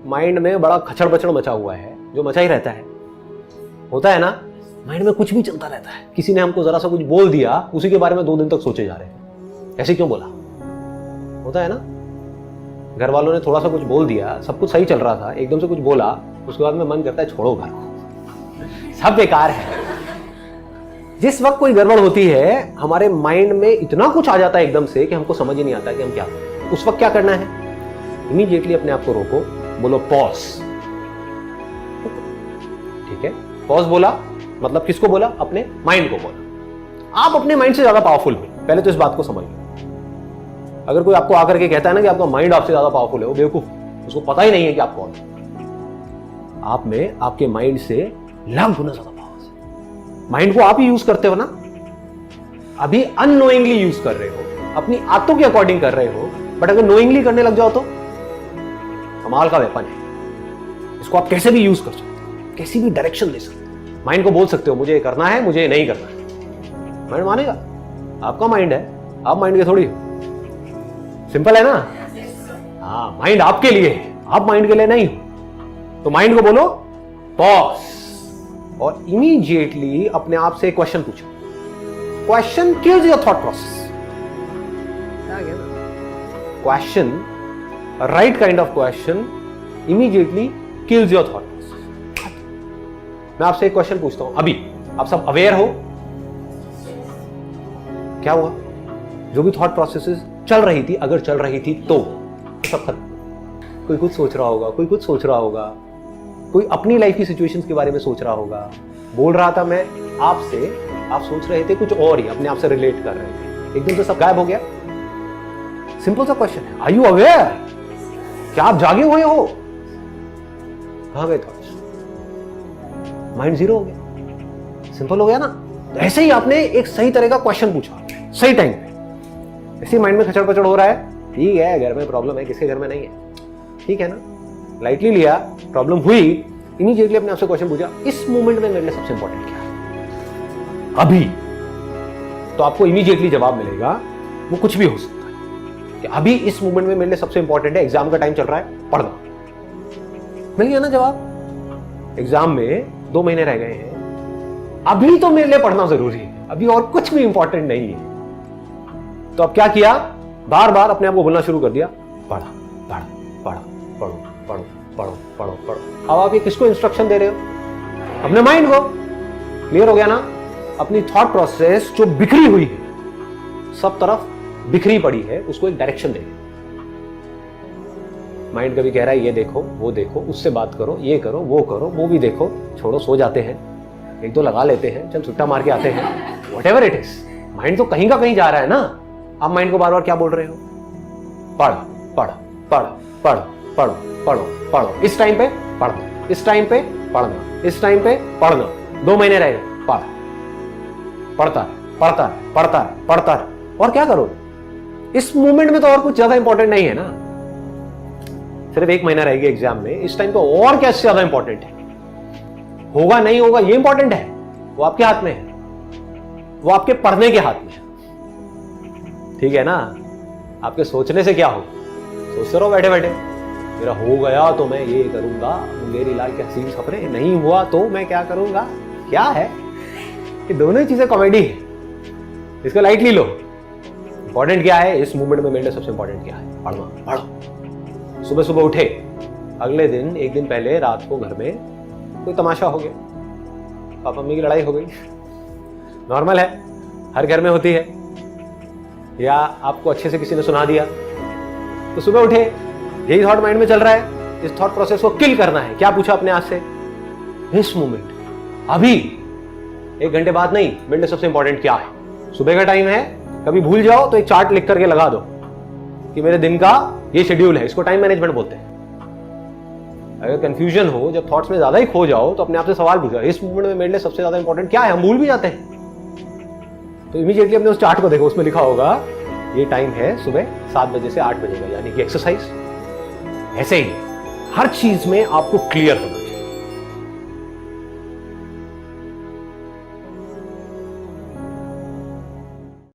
Mind में बड़ा खचड़ बचड़ मचा हुआ है, जो मचा ही रहता है, होता है ना, माइंड में कुछ भी चलता रहता है। किसी ने हमको जरा सा कुछ बोल दिया, उसी के बारे में 2 दिन तक सोचे जा रहे हैं, ऐसे क्यों बोला, होता है ना। घर वालों ने थोड़ा सा कुछ बोल दिया, सब कुछ सही चल रहा था, एकदम से कुछ बोला, उसके बाद में मन करता है छोड़ो घर को, सब बेकार है। जिस वक्त कोई गड़बड़ होती है, हमारे माइंड में इतना कुछ आ जाता है एकदम से कि हमको समझ ही नहीं आता कि हम क्या करें। उस वक्त क्या करना है, इमीडिएटली अपने आप को रोको, बोलो पॉज। ठीक है, पॉज बोला मतलब किसको बोला, अपने माइंड को बोला। आप अपने माइंड से ज्यादा पावरफुल हो, पहले तो इस बात को समझ लो। अगर कोई आपको आकर के कहता है ना कि आपका माइंड आपसे ज्यादा पावरफुल है, वो बेवकूफ, उसको पता ही नहीं है कि आप कौन है। आप में आपके माइंड से लाख गुना ज्यादा पावर है। माइंड को आप ही यूज करते हो ना, अभी अननोइंगली यूज कर रहे हो, अपनी आदतों के अकॉर्डिंग कर रहे हो, बट अगर नोइंगली करने लग जाओ तो कमाल का वेपन है। इसको आप कैसे भी यूज कर सकते हो, कैसी भी डायरेक्शन दे सकते हो। माइंड को बोल सकते हो मुझे ये करना है, मुझे ये नहीं करना है, माइंड मानेगा। आपका माइंड है, आप माइंड के थोड़ी हो। सिंपल है ना। हाँ, माइंड आपके लिए है, आप माइंड के लिए नहीं हो। तो माइंड को बोलो पॉज, और इमीडिएटली अपने आप से क्वेश्चन पूछो। Question kills your thought process. Question, right kind of question immediately kills your thought process. मैं आपसे एक क्वेश्चन पूछता हूं, अभी आप सब अवेयर हो, क्या हुआ, जो भी थॉट प्रोसेसेस चल रही थी, अगर चल रही थी तो सब खत्म। कोई कुछ सोच रहा होगा, कोई कुछ सोच रहा होगा, कोई अपनी लाइफ की सिचुएशंस के बारे में सोच रहा होगा। बोल रहा था मैं आपसे, आप सोच रहे थे कुछ और ही, अपने आप से रिलेट कर रहे थे, एकदम से सब गायब हो गया। सिंपल सा क्वेश्चन है, आर यू अवेयर? क्या आप जागे हुए हो? कहां गए थॉट्स? माइंड जीरो हो गया। सिंपल हो गया ना। तो ऐसे ही आपने एक सही तरह का क्वेश्चन पूछा सही टाइम पे, ऐसे माइंड में खचड़ पचड़ हो रहा है, ठीक है, घर में प्रॉब्लम है, किसके घर में नहीं है, ठीक है ना, लाइटली लिया, प्रॉब्लम हुई, इमीडिएटली अपने आपसे क्वेश्चन पूछा, इस मोमेंट में मेरे लिए सबसे इंपॉर्टेंट क्या है अभी। तो आपको इमीडिएटली जवाब मिलेगा, वो कुछ भी हो सकता है कि अभी इस मोमेंट में मेरे लिए सबसे इंपॉर्टेंट है, एग्जाम का टाइम चल रहा है, पढ़ना। मिल गया ना जवाब। एग्जाम में 2 महीने रह गए हैं, अभी तो मेरे लिए पढ़ना जरूरी है, अभी और कुछ भी इंपॉर्टेंट नहीं है। तो अब क्या किया, बार बार अपने आप को बोलना शुरू कर दिया, पढ़ा पढ़ा पढ़ा, पढ़ो पढ़ो पढ़ो पढ़ो पढ़ो। अब आप ये किसको इंस्ट्रक्शन दे रहे हो? अपने माइंड को। क्लियर हो गया ना। अपनी थॉट प्रोसेस जो बिखरी हुई है, सब तरफ बिखरी पड़ी है, उसको एक डायरेक्शन दे। माइंड कभी कह रहा है ये देखो, वो देखो, उससे बात करो, ये करो, वो भी देखो, छोड़ो, सो जाते हैं, 1-2 लगा लेते हैं, चल छुट्टा मार के आते हैं, व्हाटएवर इट इज। माइंड तो कहीं का कहीं जा रहा है ना। आप माइंड को बार बार क्या बोल रहे हो? पढ़ पढ़ पढ़ पढ़ पढ़ो पढ़ो पढ़ो, इस टाइम पे पढ़ना, इस टाइम पे पढ़ना, इस टाइम पे पढ़ना। 2 महीने रह गए, पढ़, पढ़ता है पढ़ता है पढ़ता है पढ़ता है। और क्या करो इस मूवमेंट में, तो और कुछ ज्यादा इंपॉर्टेंट नहीं है ना। सिर्फ 1 महीना रहेगा एग्जाम में, इस टाइम पे और क्या ज्यादा इंपॉर्टेंट है? होगा नहीं होगा ये इंपॉर्टेंट है, वो आपके हाथ में है, वो आपके पढ़ने के हाथ में है। ठीक है ना। आपके सोचने से क्या हो, सोचते रहो बैठे बैठे, मेरा हो गया तो मैं ये करूंगा, मुंगेरी लाल के हसीन सपने, नहीं हुआ तो मैं क्या करूंगा। क्या है ये, दोनों ही चीजें कॉमेडी है, इसको लाइटली लो। इंपॉर्टेंट क्या है इस मूवमेंट में, मेरे लिए सबसे इंपॉर्टेंट क्या है? पढ़ना। पढ़ो, सुबह सुबह उठे, अगले दिन 1 दिन पहले रात को घर में कोई तमाशा हो गया, पापा मम्मी की लड़ाई हो गई, नॉर्मल है, हर घर में होती है, या आपको अच्छे से किसी ने सुना दिया, तो सुबह उठे, यही थॉट माइंड में चल रहा है, इस थॉट प्रोसेस को किल करना है। क्या पूछा अपने आप से? इस मोमेंट, अभी 1 घंटे बाद नहीं, मेरे लिए सबसे इंपॉर्टेंट क्या है? सुबह का टाइम है, कभी भूल जाओ तो एक चार्ट लिख करके लगा दो कि मेरे दिन का ये शेड्यूल है, इसको टाइम मैनेजमेंट बोलते हैं। अगर कंफ्यूजन हो, जब थॉट्स में ज्यादा ही खो जाओ, तो अपने आप से सवाल पूछो, इस मोमेंट में मेरे लिए सबसे ज्यादा इंपॉर्टेंट क्या है? हम भूल भी जाते हैं, तो इमीडिएटली अपने उस चार्ट को देखो, उसमें लिखा होगा ये टाइम है सुबह 7 बजे से 8 बजे का, यानी कि एक्सरसाइज। ऐसे ही हर चीज में आपको क्लियर होना है।